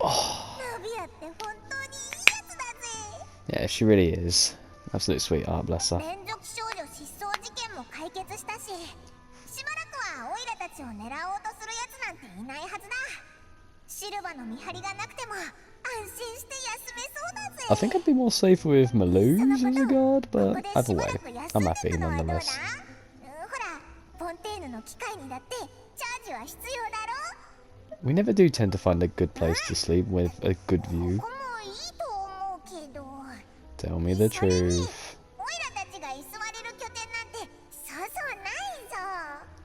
Oh. Yeah, she really is. Absolute sweetheart, bless her. I think I'd be more safe with Maluz as a guard, but either way, I'm happy nonetheless. We never do tend to find a good place to sleep with a good view. Tell me the truth.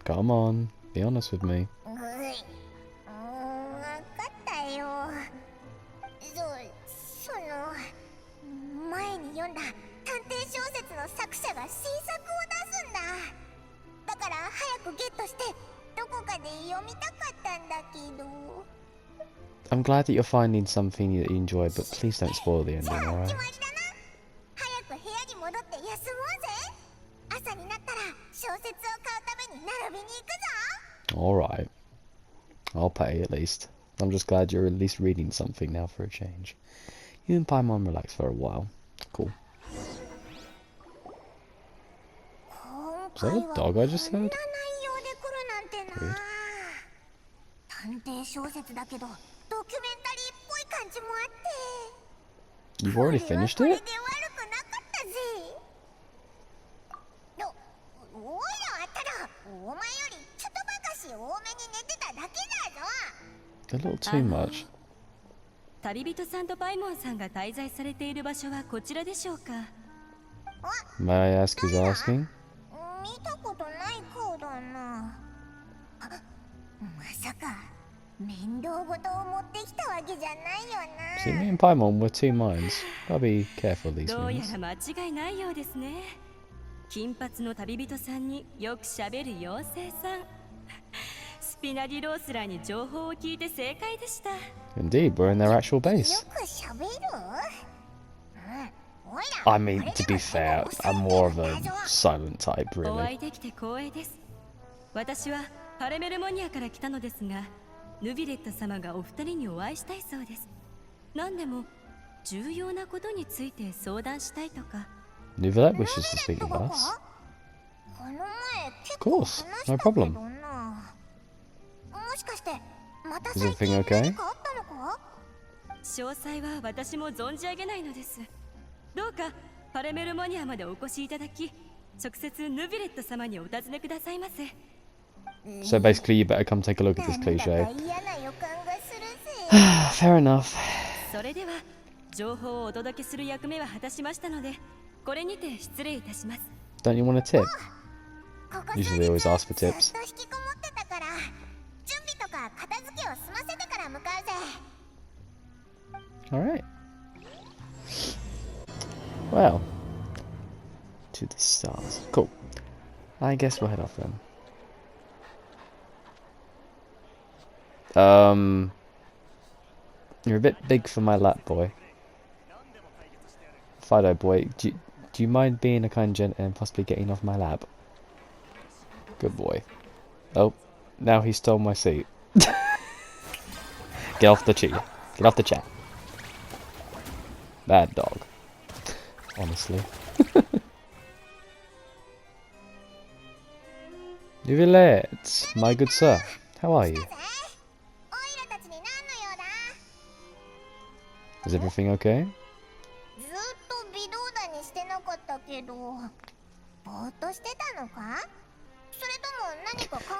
Come on, be honest with me. I'm glad that you're finding something that you enjoy, but please don't spoil the ending, alright? Alright. I'll pay at least. I'm just glad you're at least reading something now for a change. You and Paimon relax for a while. Cool. Is that a dog I just heard? Weird. You've already finished it? A little too much. May I ask who's asking? See, me and Paimon were two minds. Gotta be careful these things. Indeed, we're in their actual base. I mean, to be fair, I'm more of a silent type, really. Nuvilette wishes to speak with us. Of course, no problem. Is everything okay? So basically, you better come take a look at this cliche. Fair enough. Don't you want a tip? Usually they always ask for tips. Alright. Well. To the stars. Cool. I guess we'll head off then. You're a bit big for my lap, boy. Fido boy, do you mind being a kind gent and possibly getting off my lap? Good boy. Oh, now he stole my seat. Get off the chair. Get off the chat. Bad dog. Honestly. Nuvilette, my good sir. How are you? Is everything okay?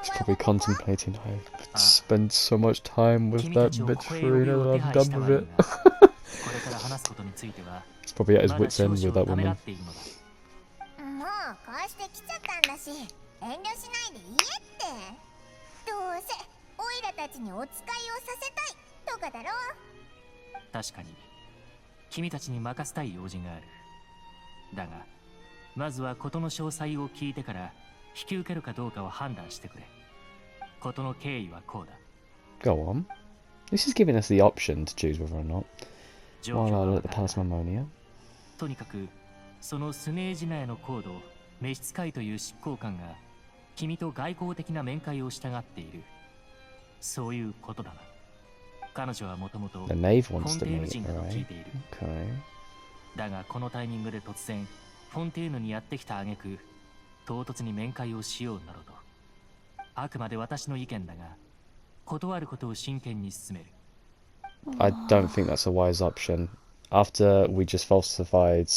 He's probably contemplating I've spent so much time with that bitch Farina that I've done with it. He's probably at his wit's end with that woman. Go on. This is giving us the option to choose whether or not. While I look at the Palace Mammonia. The knave wants to meet, right? Okay. だがこのタイミングで突然フォンテーヌにやってきた挙句唐突に面会をしようなどとあくまで私の意見だが断ることを真剣に進める I don't think that's a wise option. After we just falsified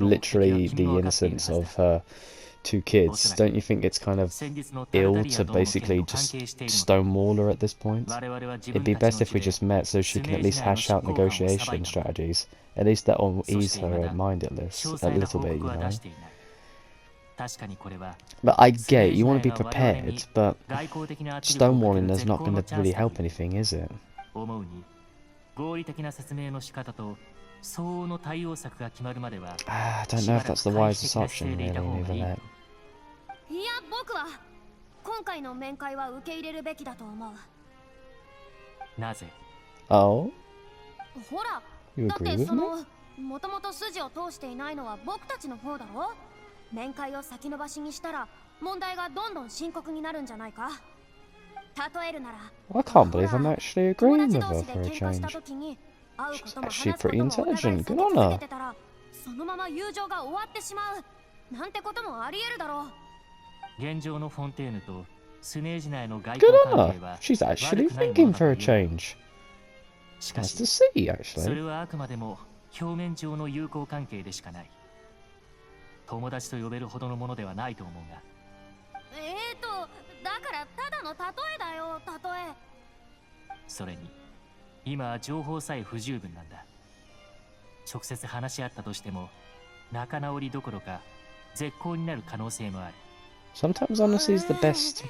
literally the innocence of her two kids, don't you think it's kind of ill to basically just stonewall her at this point? It'd be best if we just met so she can at least hash out negotiation strategies. At least that will ease her mind at least, a little bit, you know? But I get it, you want to be prepared, but stonewalling has not going to really help anything, is it? 合理的な説明の仕方と相応の対応策が決まるまでは I don't know if that's the wisest option, really, Nivalet. いや、僕は今回の面会は受け入れるべきだと思う。なぜ Oh? ほら、 You だっ agree て with そ me? のもともと筋を通していないのは僕たちの方だろ。面会を先延ばしにしたら問題がどんどん深刻になるんじゃないか。例えるなら I can't believe I'm actually agreeing with her for a change. She's actually pretty intelligent. Good on her. そのまま友情が終わってしまうなんてこともあり得るだろう。現状のフォンテーヌとスネージ内の外 Good 交 on 関 her. 係は She's actually 悪くないも thinking のだ for a と言える。 change. しか Nice し to see, それ actually. はあくまでも表面上の友好関係でしかない。友達と呼べるほどのものではないと思うが。だからただの例えだよ、例え。それに今は情報さえ不十分なんだ。直接話し合ったとしても仲直りどころか絶好になる可能性もある。 Sometimes honesty is the best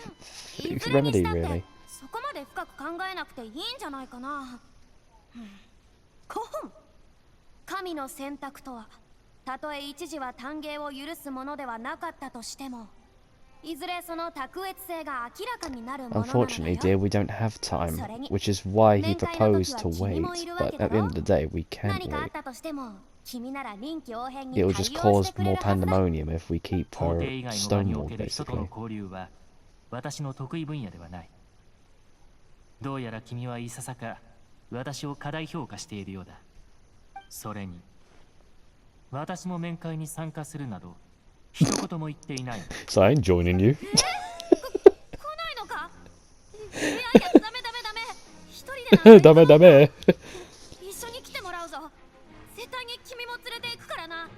remedy, really. そこまで深く考えなくていいんじゃないかな。コン。神の選択とは、たとえ一時は歓迎を許すものではなかったとしても、いずれその卓越性が明らかになるものなのだよ。 Unfortunately, dear, we don't have time, which is why he proposed to wait. But at the end of the day, we can't 何かあっ wait. たとしても、君なら臨機応変に It 対 will 応 just して cause くれる more はずだ。 pandemonium if we keep 法 her 廷以外の場にお stonewalled, ける人との basically. 交流は私の得意分野ではない。どうやら君はいささか私を過大評価しているようだ。それに私も面会に参加するなど一言も言っていない。 So I'm joining you. 来ないのか。いやいや、ダメダメダメ。一人でダメダメ。一緒に来てもらうぞ。絶対に君も連れて行くからな。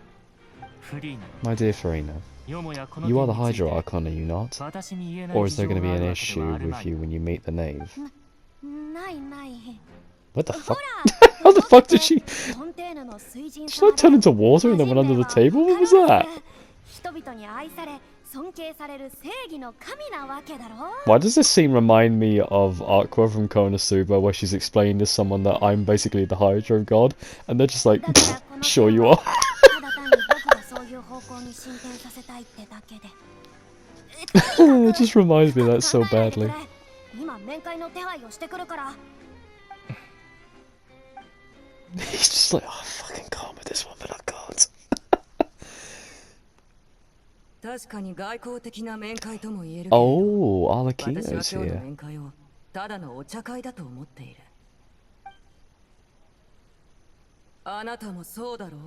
フリーな My dear Farina, よもやこの you are the 件について Hydra Archon, are you not? 私に言えない Or is there 事 going 情 to が be あ an るわけで issue はある with まい you when you meet the knave? ないない。 What the ほ fuck? ら。 How the fuck did she? フォンテーヌの水神 She like turned into water and then went under the table? What was that? 人々に愛され、尊敬される正義の神なわけだろ。 Why does this scene remind me of Aqua from Konosuba, where she's explaining to someone that I'm basically the Hydra god, and they're just like, sure you are. ただ単に僕がそういう方向に進展させたいってだけで。It just reminds me of that so badly. 今面会の手配をしてくるから。 He's just like, oh, fucking calm with this one, but I can't. 確かに外交的な面会とも言えるけれど、 Oh, 私は Arlecchino's 今日の here. 面会をただのお茶会だと思っている。あなたもそうだろう、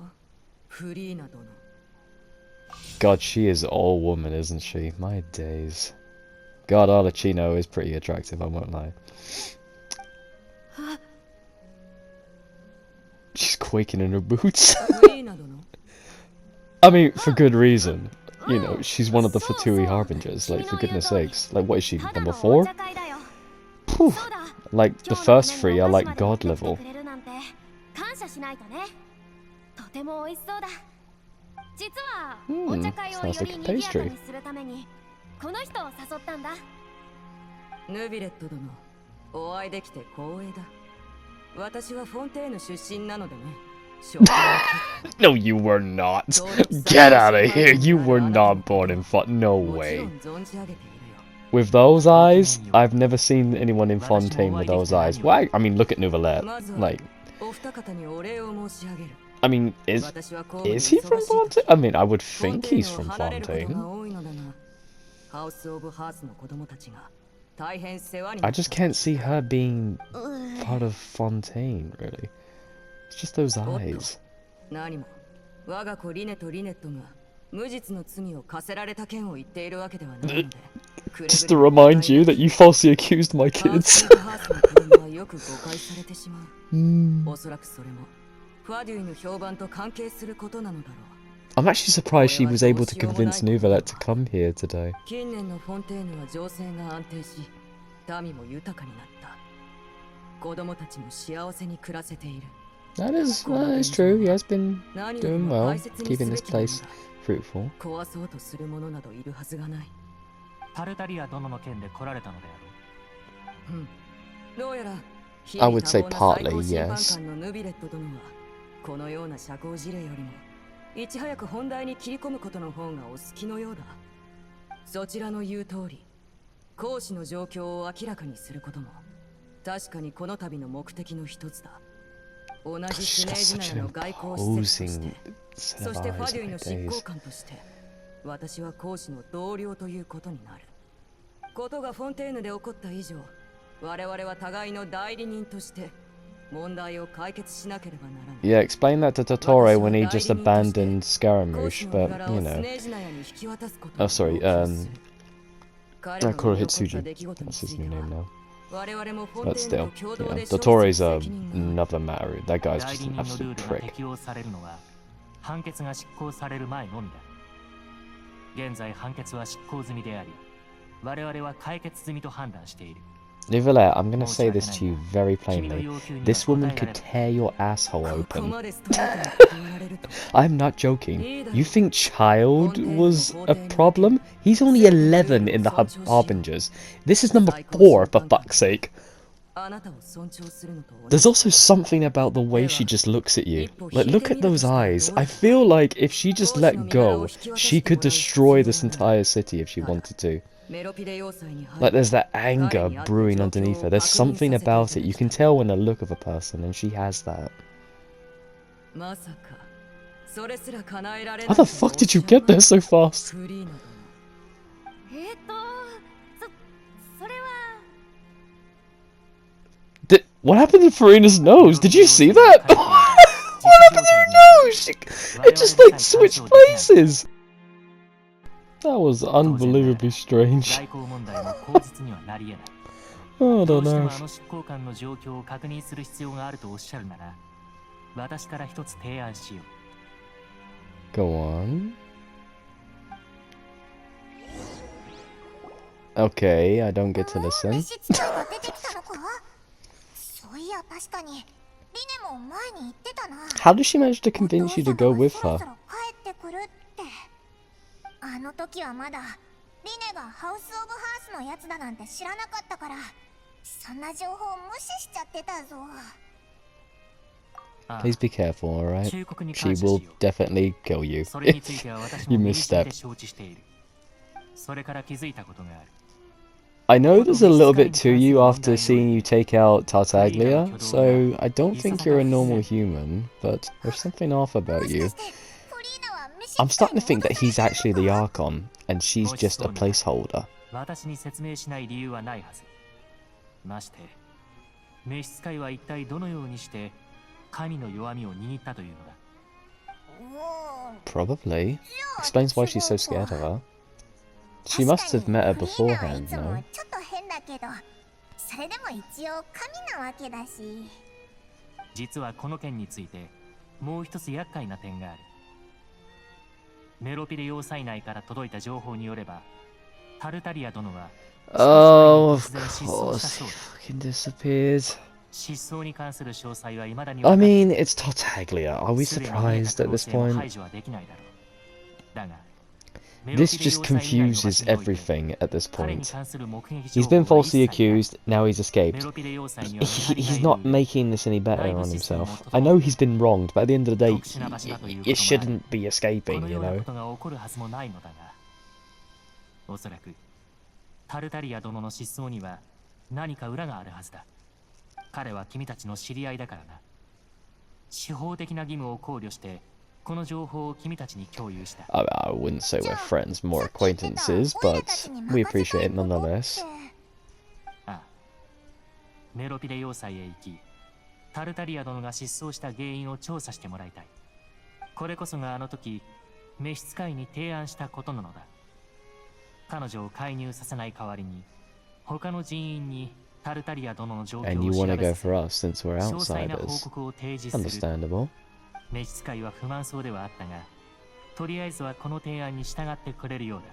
フリーナ殿。 God, she is all woman, isn't she? My days. God, Arlecchino is pretty attractive, I won't lie. She's quaking in her boots. フリーナ殿。 I mean, for good reason. You know, she's one of the Fatui Harbingers, like, for goodness sakes. Like, what is she, number 4? Phew. Like, the first 3 are like god level. 感謝しないとね。とても美味しそうだ。実はお茶会をより賑やかにするためにこの人を誘ったんだ。ヌビレット殿、お会いできて光栄だ。私はフォンテーヌ出身なのでね。No, you were not. Get out of here. You were not born in No way. With those eyes, I've never seen anyone in Fontaine with those eyes. Why? I mean, look at Nouvellette. Like, I mean, is he from Fontaine? I mean, I would think he's from Fontaine. I just can't see her being part of Fontaine, really. It's just those eyes. 何も我が子リネとリネットが無実の罪を課せられた件を言っているわけではないので Just to remind you that you falsely accused my kids. よく誤解されてしまう。おそらくそれもファデュイの評判と関係することなのだろう。 I'm actually surprised she was able to convince Nouvellette to come here today. 近年のフォンテーヌは情勢が安定し、民も豊かになった。子供たちも幸せに暮らせている。That is true. He has been doing well, keeping this place fruitful. 壊そうとする者などいるはずがない。タルタリア殿の件で来られたのであろう。どうやら I would say partly, yes. ヌビレット殿はこのような社交辞令よりもいち早く本題に切り込むことの方がお好きのようだ。そちらの言う通り、講師の状況を明らかにすることも確かにこの度の目的の一つだ。同じスネージナヤの外交施設として、そしてファデュイの執行官として、私は講師の同僚ということになる。ことがフォンテーヌで起こった以上、我々は互いの代理人として問題を解決しなければならない。Yeah, explain that to Dottore when he just abandoned Scaramouche, but you know. Oh, sorry, Kurohitsuji. That's his new name now. But still, yeah, Dottore's another matter. That guy's just an absolute prick. 判決が執行される前のみだ。現在判決は執行済みであり、我々は解決済みと判断している。Nouvellette, I'm gonna say this to you very plainly. This woman could tear your asshole open. I'm not joking. You think Child was a problem? He's only 11 in the Harbingers. This is number 4, for fuck's sake. There's also something about the way she just looks at you. Like, look at those eyes. I feel like if she just let go, she could destroy this entire city if she wanted to. Like, there's that anger brewing underneath her. There's something about it. You can tell when a look of a person, and she has that. How the fuck did you get there so fast? What happened to Farina's nose? Did you see that? What happened to her nose? It just like switched places. That was unbelievably strange. Oh, I don't know. Go on. Okay, I don't get to listen. How did she manage to convince you to go with her? あの時はまだリネがハウス・オブ・ハースのやつだなんて知らなかったから、そんな情報を無視しちゃってたぞ。Please be careful, alright? She will definitely kill you if you misstep. I know there's a little bit to you after seeing you take out Tartaglia, so I don't think you're a normal human, but there's something off about you. I'm starting to think that he's actually the Archon, and she's just a placeholder. Probably. Explains why she's so scared of her. She must have met her beforehand, no? 実はこの件についてもう一つ厄介な点がある。メロピレ要塞内から届いた情報によれば、タルタリア殿は Oh, of course, he fucking disappeared. 失踪に関する詳細は未だに I mean, it's Tartaglia. Are we surprised at this point? だが This just confuses everything at this point. He's been falsely accused, now he's escaped. He's not making this any better on himself. I know he's been wronged, but at the end of the day, you shouldn't be escaping, you know? おそらくタルタリア殿の失踪には何か裏があるはずだ。彼は君たちの知り合いだからな。司法的な義務を考慮してこの情報を君たちに共有した。I wouldn't say we're friends, more acquaintances, but we appreciate it nonetheless. メロピデ要塞へ行き、タルタリア殿が失踪した原因を調査してもらいたい。これこそがあの時召使いに提案したことなのだ。彼女を介入させない代わりに他の人員にタルタリア殿の状況 And you を調 want to べ go させ for us since we're 詳細な報 outsiders. 告を提示する。 Understandable. 召使いは不満そうではあったが、とりあえずはこの提案に従ってくれるようだ。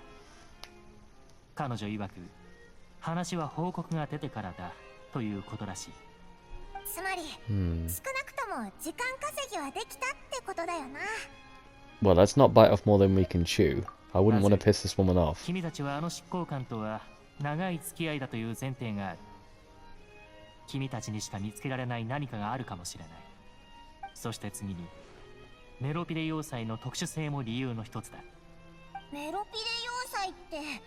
彼女曰く、話は報告が出てからだということらしい。つまり、少なくとも時間稼ぎはできたってことだよな。Well, let's not bite off more than we can chew. I wouldn't want to piss this woman off. 君たちはあの執行官とは長い付き合いだという前提がある。君たちにしか見つけられない何かがあるかもしれない。そして次に、メロピデ要塞の特殊性も理由の一つだ。メロピデ要塞って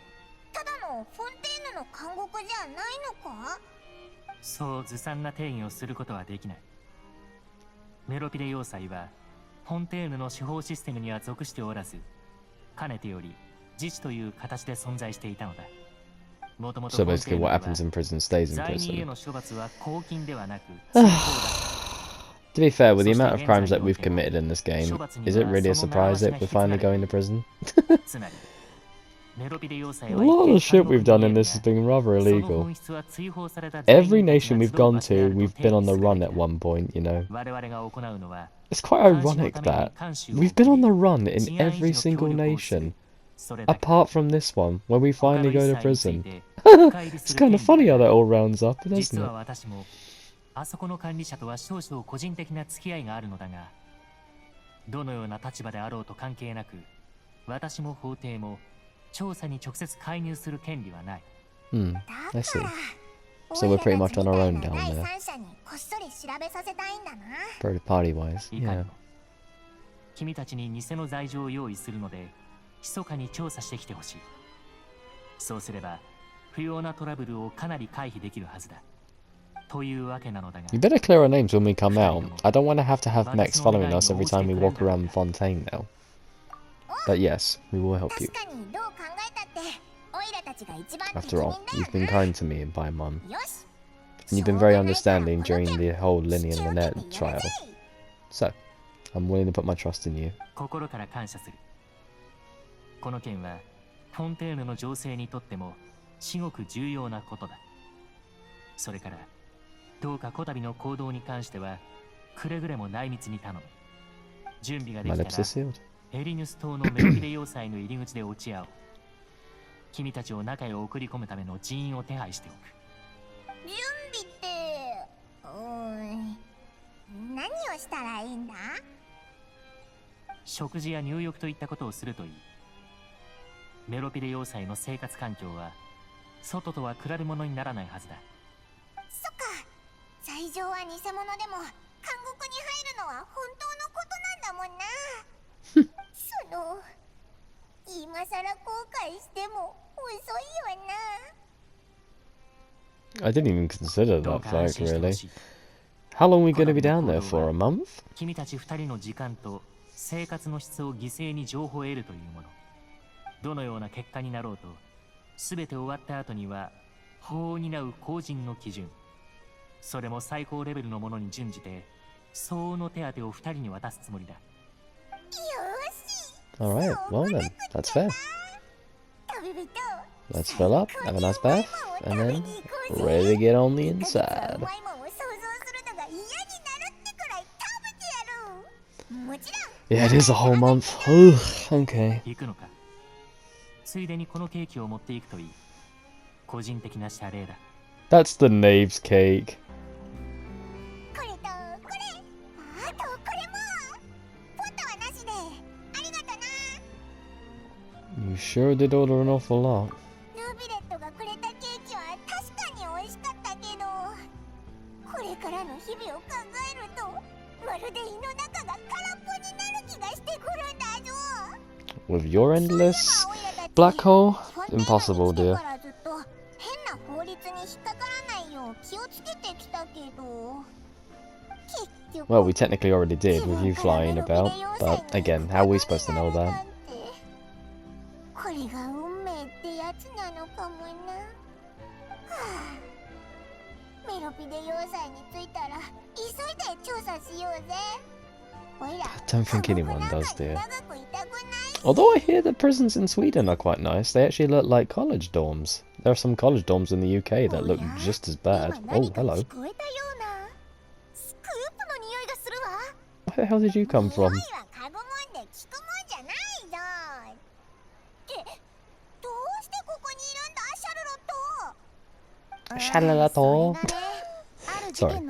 ただのフォンテーヌの監獄じゃないのか？そうずさんな定義をすることはできない。メロピデ要塞はフォンテーヌの司法システムには属しておらず、かねてより自治という形で存在していたのだ。もともと So basically what happens in prison stays in 罪人へ prison. の処罰は公金ではなく追放だった。 To be fair, with the amount of crimes that we've committed in this game, is it really a surprise that we're finally going to prison? つまりメロピデ要塞 A は lot of 一 shit 見 we've done in this has been rather その illegal. 本質は追放された罪 Every 人たち nation が we've 集う gone 場所であ to, ると we've been on the 定義する run べ at きだ。 one point, you know. 我々が行うのは It's quite ironic that we've been on the run in every single nation, それだけ apart from this one, where we 他の finally 一 go 切 to につい prison. て深入り It's する kind 権 of 利 funny が how ある。 that all rounds up, 実 doesn't は it? 私もあそこの管理者とは少々個人的な付き合いがあるのだが、どのような立場であろうと関係なく、私も法廷も調査に直接介入する権利はない。 I see. So we're pretty much on our own down there. 第三者にこっそり調べさせたいんだな。 Pretty party-wise, いかに yeah. も君たちに偽の罪状を用意するので、密かに調査してきてほしい。そうすれば、不要なトラブルをかなり回避できるはずだ。というわけなのだが、 You better clear our names when we come out. I don't want to have mechs following us every time we walk around Fontaine now. But yes, we will help you. 確かにどう考えたってオイラたちが一番適 After 任 all, だ you've よ been な。 kind to me and my mum. よし。 And you've been very understanding during the whole Lynn and Lynette trial. So, I'm willing to put my trust in you. 心から感謝する。この件は、フォンテーヌの情勢にとっても、至極重要なことだ。それから、どうかこたびの行動に関しては、くれぐれも内密に頼む。準備がで My き lips た are ら、 sealed. エリヌス島のメロピデ要塞の入り口で落ち合おう。君たちを中へ送り込むための人員を手配しておく。準備って何をしたらいいんだ？食事や入浴といったことをするといい。メロピデ要塞の生活環境は、外とは比べ物にならないはずだ。そっか。罪状は偽物でも監獄に入るのは本当のことなんだもんな。その今さら後悔しても遅いよな。 I didn't even consider どう that か安 fact, 心してほ really. しい。 How long are we going to be down there for? A month? 君たち二人の時間と生活の質を犠牲に情報を得るというもの。どのような結果になろうと、すべて終わった後には、法を担う公人の基準。それも最高レベルのものに準じて、相応の手当を二人に渡すつもりだ。よし。 Alright, well then, that's fair. 旅人。 Let's fill up, have a nice bath, and then ready to get on the う inside. まいもんを想像するのが嫌になるってくらい食べてやる。もちろん。 Yeah, it is a whole month. Ugh, okay. 行くのか。ついでにこのケーキを持っていくといい。個人的な謝礼だ。 That's the Knave's cake. これとこれ、あとこれも。ポットはなしでありがとな。 You sure did order an awful lot. ヌビレットがくれたケーキは確かに美味しかったけど、これからの日々を考えるとまるで胃の中が空っぽになる気がしてくるんだぞ。 With your endless black hole? Impossible, dear. からずっと変な法律に引っかからないよう気をつけてきたけど、結局 Well, we technically already did with you flying about, but again, how are we supposed to know that? これが運命ってやつなのかもな。はあ、I don't think anyone does, dear. Although I hear the prisons in Sweden are quite nice, they actually look like college dorms. There are some college dorms in the UK that look just as bad. Oh, hello. Where the hell did you come from? Charlotte. Sorry.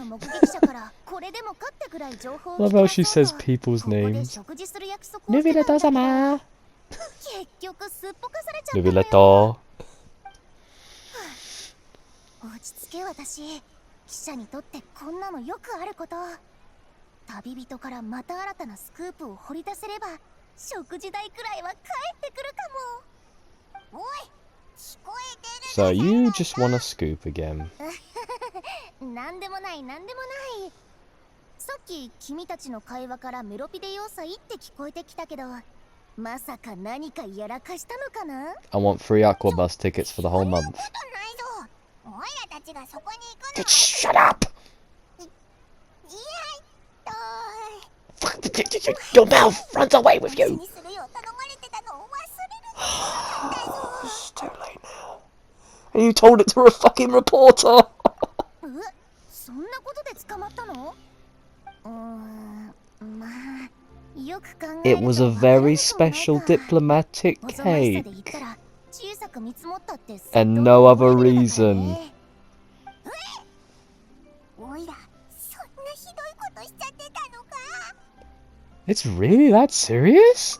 Love how she says people's names. Nubileto-sama. Nubileto. 落ち着け私。記者にとってこんなのよくあること。旅人からまた新たなスクープを掘り出せれば食事代くらいは返ってくるかも。おい、聞こえてる。 So you just want to scoop again. なんでもないなんでもない。さっき君たちの会話からメロピデ要塞って聞こえてきたけど、まさか何かやらかしたのかな？ I want free aqua bus tickets for the whole month. Shut up! Your mouth runs away with you! It's too late now. And you told it to a fucking reporter! It was a very special diplomatic cake. And no other reason. It's really that serious?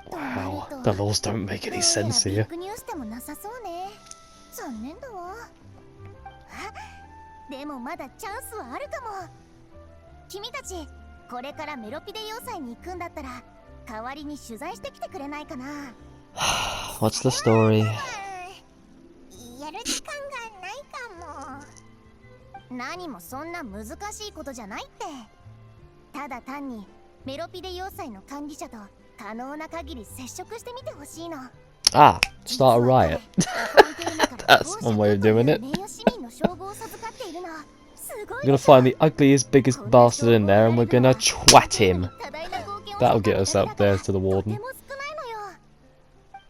Wow, the laws don't make any sense here. でもまだチャンスはあるかも。君たちこれからメロピデ要塞に行くんだったら代わりに取材してきてくれないかな。What's the story? やる時間がないかも。何もそんな難しいことじゃないって。ただ単にメロピデ要塞の管理者と可能な限り接触してみてほしいの。Ah, start a riot. That's one way of doing it. We're gonna find the ugliest, biggest bastard in there and we're gonna twat him. That'll get us up there to the warden.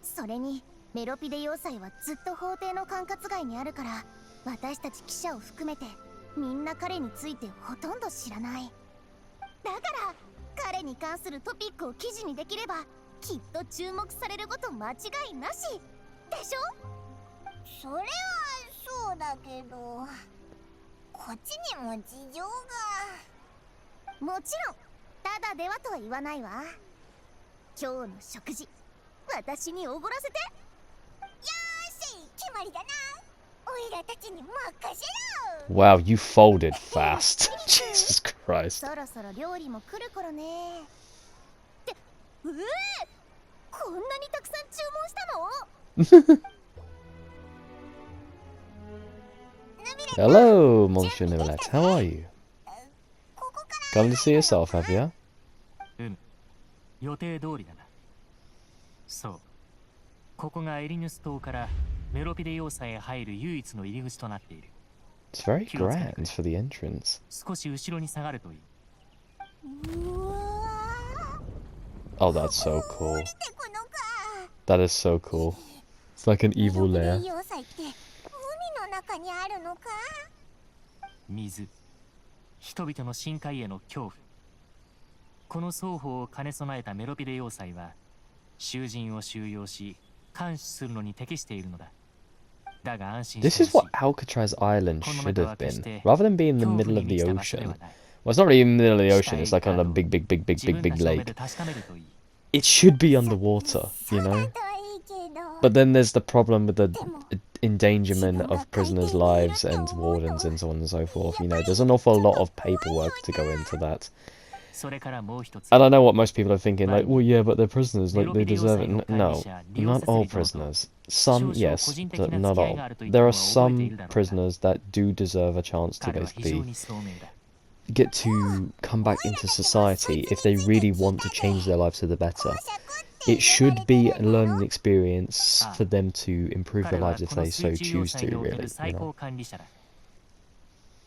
それにメロピデ要塞はずっと法廷の管轄外にあるから、私たち記者を含めてみんな彼についてほとんど知らない。だから彼に関するトピックを記事にできればきっと注目されること間違いなしでしょ。それはそうだけど、こっちにも事情が。もちろんただではとは言わないわ。今日の食事私におごらせて。よーし、決まりだな。おいらたちに任せろ。 Wow, you folded fast. Jesus Christ. そろそろ料理も来る頃ね。ってこんなにたくさん注文したの？ Hello, Monsieur Nivelette. How are you? Come to see yourself, have you? 予定通りだな。そう。ここがエリヌス島からメロピデ要塞へ入る唯一の入り口となっている。It's very grand for the entrance. 少し後ろに下がるといい。Oh, that's so cool. That is so cool. It's like an evil lair. 水、人々の深海への恐怖。この双方を兼ね備えたメロピデ要塞は囚人を収容し監視するのに適しているのだ。だが安心して This is ほしい。 what Alcatraz Island should have been. Rather than being in the middle of the ocean. Well, it's not really in the middle of the ocean, it's like on a big lake. It should be underwater, you know? But then there's the problem with the endangerment of prisoners' lives and wardens and so on and so forth. You know, there's an awful lot of paperwork to go into that. And I know what most people are thinking, like, well, yeah, but they're prisoners, like, they deserve it. No, not all prisoners. Some, yes, but not all. There are some prisoners that do deserve a chance to basically get to come back into society if they really want to change their lives for the better. it should be a learning experience for them to improve their 彼は lives if この they 水 so 中要 choose 塞 to, におけ really, る you 最 know. 高管理者だ。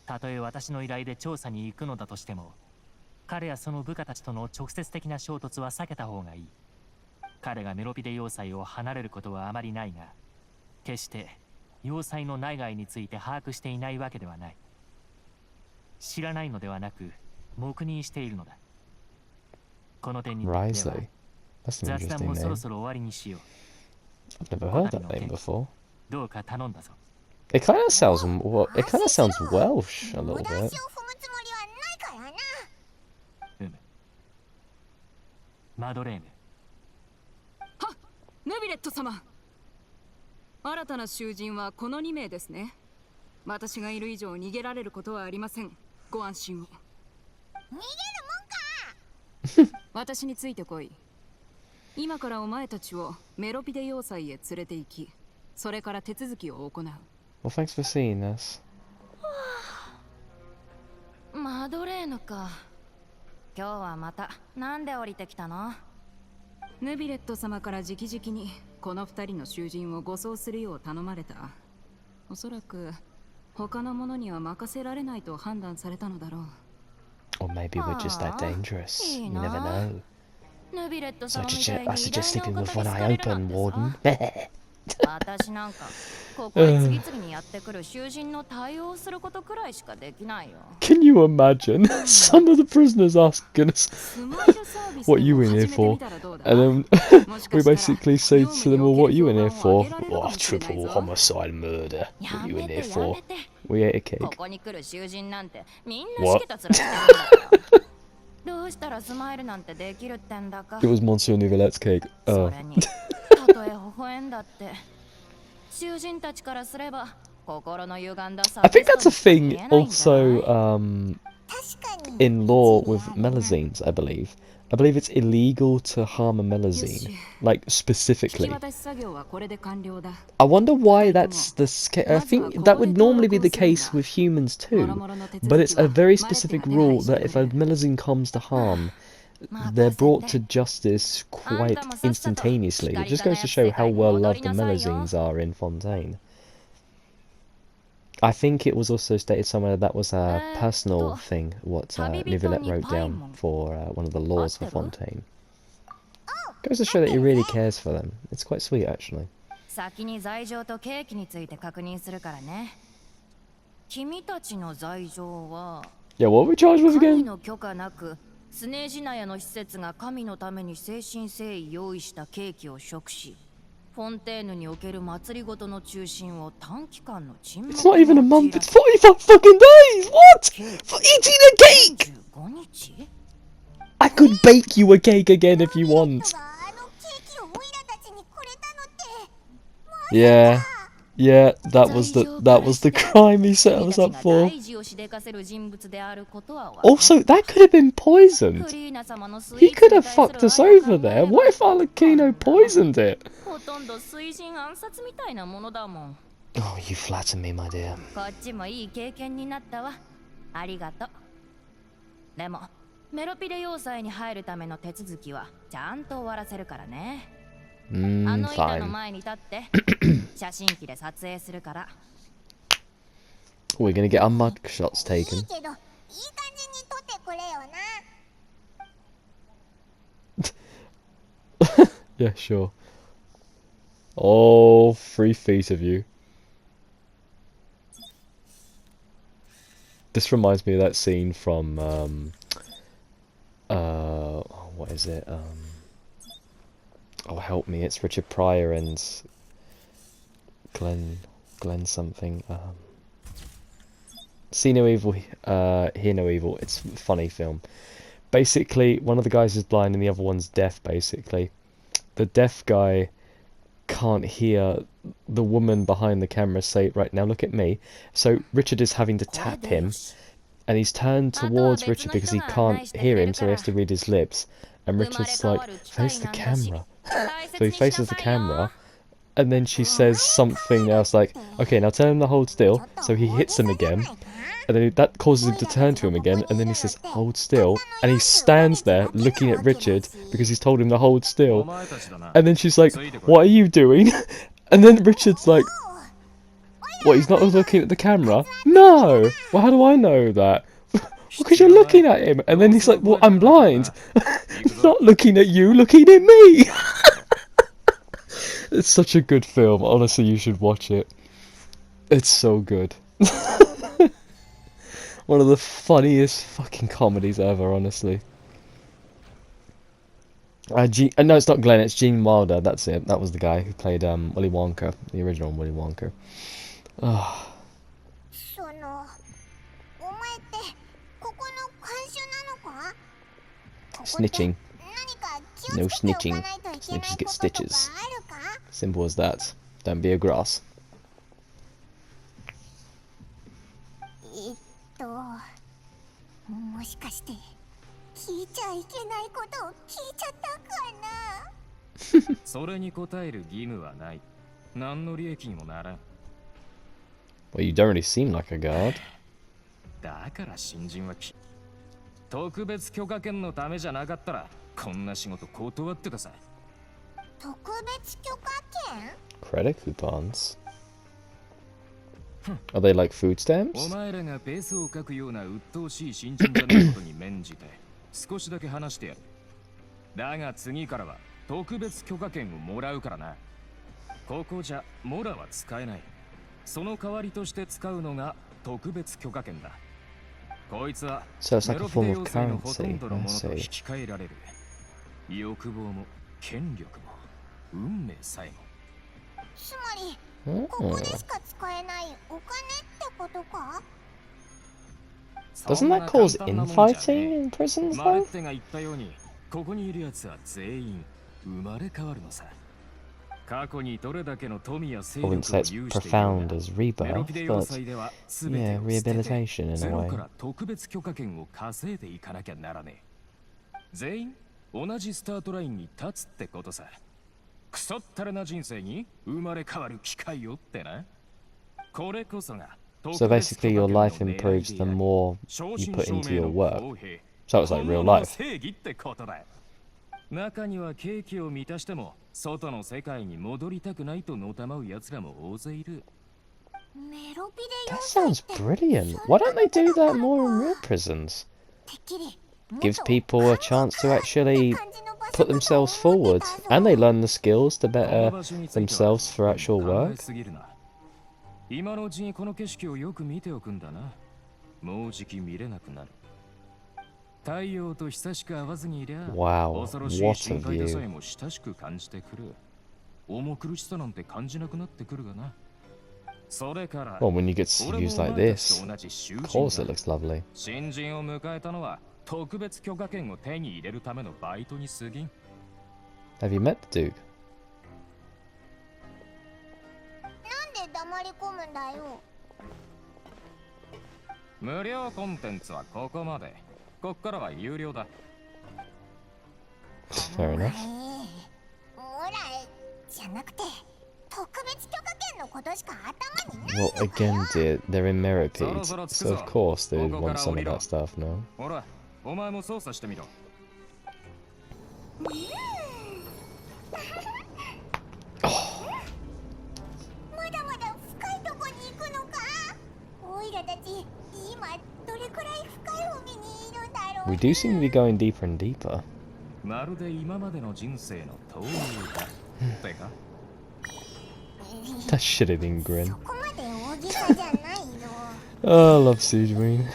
たとえ私の依頼で調査に行くのだとしても、彼やその部下たちとの直接的な衝突は避けた方がいい。彼がメロピデ要塞を離れることはあまりないが、決して要塞の内外について把握していないわけではない。知らないのではなく、黙認しているのだ。この点については Risley. That's an 雑談 interesting もそろ name. そろ終わりにしよう。 I've never heard that name before. どうか頼んだぞ。It kind of sounds well, it kind of sounds Welsh a little 無駄足を bit. 踏むつもりはないからな。うむ。マドレーヌ。ヌビレット様、新たな囚人はこの2名ですね。私がいる以上逃げられることはありません。ご安心を。逃げるもんか。私についてこい。今からお前たちをメロピデ要塞へ連れて行き、それから手続きを行う。Well, thanks for seeing us. マドレーヌか。今日はまたなんで降りてきたの？ヌビレット様から直々にこの2人の囚人を護送するよう頼まれた。おそらく他の者には任せられないと判断されたのだろう。 Or maybe we're just that dangerous. You never know. ヌビレット So 様 I みたいに suggest 偉大 sleeping なお with 方 one に好 eye かれるなん open, て Warden. さ。私なんかここへ次々にやってくる囚人の対応をすることくらいしかできないよ。 Can you imagine some of the prisoners asking us, スマイルサービス what you で in も here 始めて for? みたらどうだ？ And then もしか we したら basically say to them, well, what are you in here for? 業務にお Oh, ける評判を上げられるかもしれない triple ぞ。 homicide murder. や What are you め in て here や for? めて。 We ate a こ cake. こに来る囚人なんてみんな What? しけた面してるんだよ。どうしたらスマイルなんてできるってんだか。 It was Monsieur Nouvelette's cake. そ Oh. れにたとえ微笑んだって囚人たちからすれば心の歪んださ I think that's a 見 thing えないんじゃない？ also in law with melazines, I believe. I believe it's illegal to harm a melazine, like 引き specifically. 渡し作業はこれで完了だ。 I wonder why that's the I think that would normally be the case with humans too, but it's a very specific rule that if a melazine comes to harm, they're brought to justice quite instantaneously. It just goes to show how well loved the melazines are in Fontaine. I think it was also stated somewhere that was a personal thing, what Nouvellette wrote down for one of the laws for Fontaine. Goes to show that he really cares for them. It's quite sweet, actually. 先に罪状と刑期について確認するからね。君たちの罪状は Yeah, what were we charged with 神 again? の許可なくスネージナヤの施設が神のために誠心誠意用意したケーキを食し、フォンテーヌにおける祭りごとの中心を短期間の沈 It's 黙 not に even a 用い month, ら it's せ 45 fucking days! What? For eating a cake! 45日 I could bake you a cake again if you want. Yeah. Yeah, that was the crime he set us up for. Also, that could have been poisoned. He could have fucked us over there. What if Arlecchino poisoned it? ほとんど水人暗殺みたいなものだもん。 Oh, you flatter me, my dear. こっちもいい経験になったわ。ありがとう。でも、メロピデ要塞に入るための手続きはちゃんと終わらせるからね。あの板の Fine. 前に立って写真機で撮影するから。 We're gonna get our mug shots taken. いいけど、いい感じに撮ってくれよな。 Yeah, sure. All 3 feet of you. This reminds me of that scene from what is it? Oh, help me! It's Richard Pryor and Glenn something. See No Evil, Hear No Evil. It's a funny film. Basically, one of the guys is blind and the other one's deaf. Basically, the deaf guy can't hear the woman behind the camera say, "Right now, look at me." So Richard is having to tap him, and he's turned towards Richard because he can't hear him, so he has to read his lips. And Richard's like, "Face the camera." So he faces the camera, and then she says something else like, okay, now tell him to hold still. So he hits him again, and then that causes him to turn to him again, and then he says, hold still, and he stands there looking at Richard because he's told him to hold still. And then she's like, what are you doing? And then Richard's like, what, he's not looking at the camera? No! Well, how do I know that? Because you're looking at him. And then he's like, well, I'm blind. Not looking at you, looking at me. It's such a good film. Honestly, you should watch it. It's so good. One of the funniest fucking comedies ever, honestly. No, it's not Glenn, it's Gene Wilder. That's it. That was the guy who played Willy Wonka, the original Willy Wonka. Oh. Snitching. No snitching. Snitches get stitches. Simple as that. Don't be a grass. もしかして聞いちゃいけないことを聞いちゃったかな。それに応える義務はない。何の利益にもならん。Well, you don't really seem like a guard. だから新人は特別許可権のためじゃなかったらこんな仕事断ってたさ。特別許可権 Credit coupons? Are they like food stamps? お前らがペースを書くような鬱陶しい新人じゃないことに免じて少しだけ話してやる。だが次からは特別許可権をもらうからな。ここじゃモラは使えない。その代わりとして使うのが特別許可権だ。こいつは So it's メ like a ロピデ form 要 of 塞のほとん currency. どのも I のと引 see. き換えられる。欲望も権力も運命さえも。つまりここでしか使えないお金ってことか Doesn't that cause infighting in prisons マレ though? ッテが言ったようにここにいる奴は全員生まれ変わるのさ。過去にどれだけの富や勢 I 力を wouldn't say it's 有しているの profound か as メロ rebirth, ピデ要 but 塞では yeah, 全てを捨てて rehabilitation in ゼ a ロ way. から特別許可権を稼いでいかなきゃならねえ。全員同じスタートラインに立つってことさ。クソったれな人生に生まれ変わる機会をってな。これこそが So basically your life improves the more you put into your work. So it's like real life. 中にはケーキを満たしても外の世界に戻りたくないとのたまう奴らも大勢いる。 That sounds brilliant. Why don't they do that more in real prisons? Gives people a chance to actually put themselves forward, and they learn the skills to better themselves for actual work. 今のうちにこの景色をよく見ておくんだな。もうじき見れなくなる。太陽と久しく会わずにいりゃ、 Wow, 恐ろしい what a 深海でさえ view. も親しく感じてくる。重苦しさなんて感じなくなってくるがな。それから、 Well, when you get to use like this, of course it looks lovely. 新人を迎えたのは特別許可権を手に入れるためのバイトに過ぎん。 Have you met the Duke? なんで黙り込むんだよ。無料コンテンツはここまで。こっからは有料だ。 Fair enough. ほらじゃなくて特別許可権のことしか頭にない Well, のかよ。 again, dear, they're in Millipede, so of course they would want some of that stuff, no? ほら、お前も操作してみろ。まだまだ深いとこに行くのか。オイラたち今どれくらい深い海にいるんだろう。 We do seem to be going deeper and deeper. まるで今までの人生の投影だ。ってか That shit-eating grin. そこまで大げさじゃないよ。 Oh, I love Siege Marine.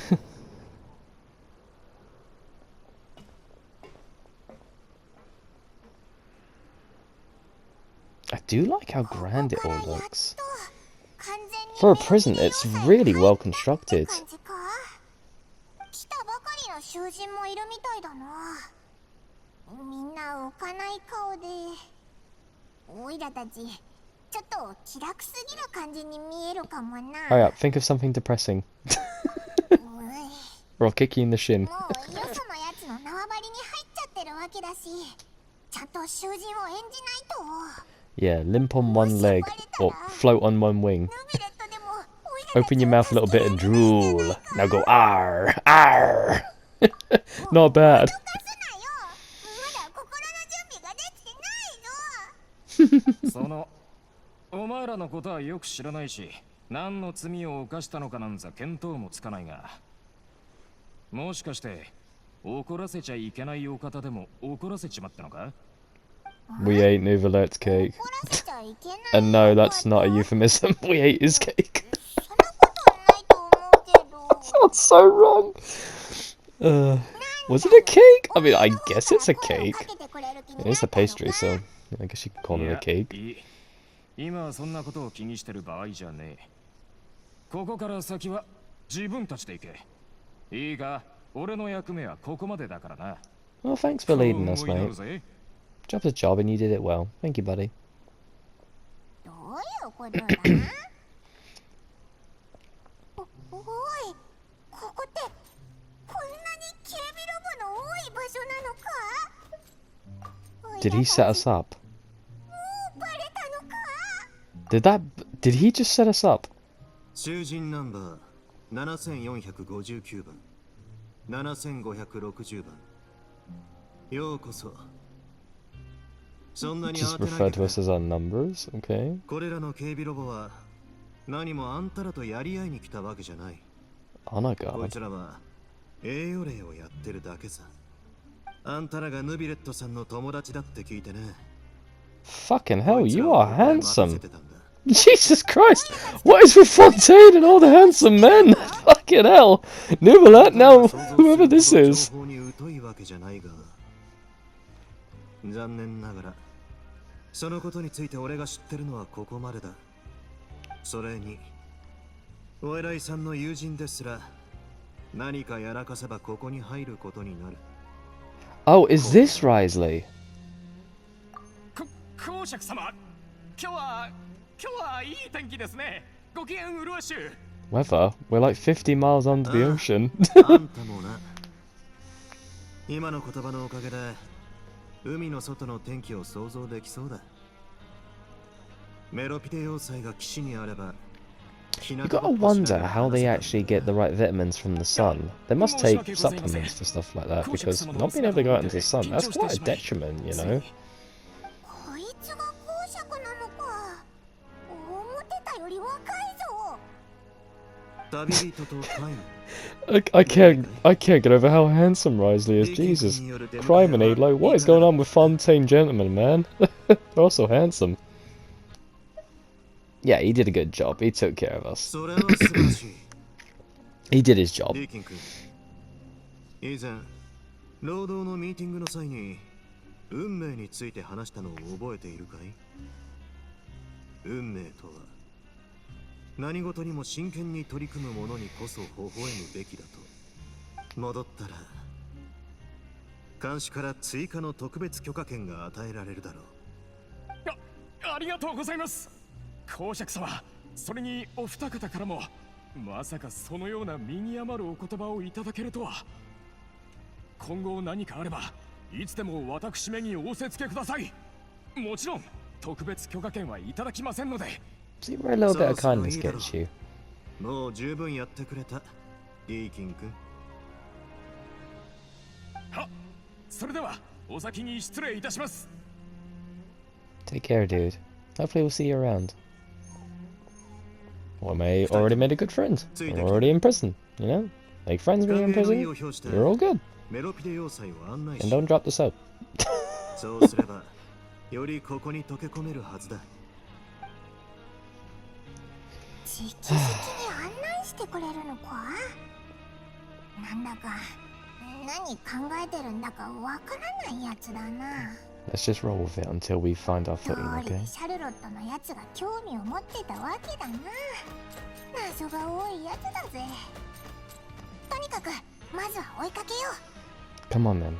I do like how grand it all looks. For a prison, it's really well constructed. 来たばかりの囚人もいるみたいだな。みんな浮かない顔で、オイラたちちょっと気楽すぎる感じに見えるかもな。 Hurry up, think of something depressing. Or I'll kick you in the shin. もうよそのやつの縄張りに入っちゃってるわけだし、ちゃんと囚人を演じないと。Yeah, limp on one leg or float on one wing. ヌビレットでもオイラ Open your mouth a little bit and drool. Now go arr, arr. Not bad. すなよ。まだ心の準備ができてないぞ。そのお前らのことはよく知らないし、何の罪を犯したのかなんざ見当もつかないが、もしかして怒らせちゃいけないお方でも怒らせちまったのか？ We ate Nouvelette's cake. 怒らせちゃいけない。 And no, that's not a euphemism. We ate his cake. そんなことはないと思うけど。 That's so wrong. Was it a cake? I mean, I guess it's a cake. It is a pastry, so I guess you could call it a cake. いい今はそんなことを気にしてる場合じゃねえ。ここから先は自分たちで行け。いいか、俺の役目はここまでだからな。 Well, thanks for leading us, 幸運を祈 mate. るぜ。 Job's a job, and you did it well. Thank you, buddy. どういうことだおい、ここってこんなに警備ロボの多い場所なのか？ Did he set us up? バレたのか？ Did he just set us up? 囚人ナンバー7459番、7560番。ようこそ。そんなに Just 慌てな refer い to us as our numbers, okay. これらの警備ロボは何もあんたらとやり合いに来たわけじゃない。 Oh my こい god. つらは栄誉礼をやってるだけさ。あんたらがヌビレットさんの友達だって聞いてね。 Fucking hell, you are こいつらを俺に任せ handsome. てたんだ。 Jesus Christ! What is with Fontaine and all the handsome men? Fucking hell! Nouvelette, now whoever this is. 情報に疎いわけじゃないが、残念ながらそのことについて俺が知ってるのはここまでだ。それにお偉いさんの友人ですら何かやらかせばここに入ることになる。 Oh, is this Risley? 公爵様、今日はいい天気ですね。ご機嫌うるわしゅう。 Weather? We're like 50 miles under the ocean. あんたもな。今の言葉のおかげで海の外の天気を想像できそうだ。メロピテ要塞が岸にあれば、 You gotta wonder how they actually get the right vitamins from the sun. They must take supplements for stuff like that, because not being able to go out into the sun, that's quite a detriment, you know? こいつが公爵なのか。思ってたより若いぞ。旅人とタイム。 I can't get over how handsome Risley is. Jesus. Criminy, like, what is going on with Fontaine gentlemen, man? They're all so handsome. Yeah, he did a good job. He took care of us. それは素晴らしい。 He did his job. ディーキン君、以前労働のミーティングの際に運命について話したのを覚えているかい？運命とは何事にも真剣に取り組む者にこそ微笑むべきだと。戻ったら監視から追加の特別許可権が与えられるだろう。ありがとうございます。公爵様、それにお二方からもまさかそのような身に余るお言葉をいただけるとは。今後何かあればいつでも私めに仰せつけください。もちろん特別許可権はいただきませんので。 See where a little bit of kindness gets you. もう十分やってくれた、ディーキン君。は、それではお先に失礼いたします。 Take care, dude. Hopefully we'll see you around. Or may already made a good friend. We're already in prison, you know? Make friends when you're in prison. You're all good. メロピテ要塞を案内し、 And don't drop the soap. そうすればよりここに溶け込めるはずだ。直々に案内してくれるのか。なんだか何考えてるんだかわからないやつだな。 Let's just roll with it until we find our ど footing, うり okay? でシャルロットのやつが興味を持ってたわけだな。謎が多いやつだぜ。とにかくまずは追いかけよう。 Come on then.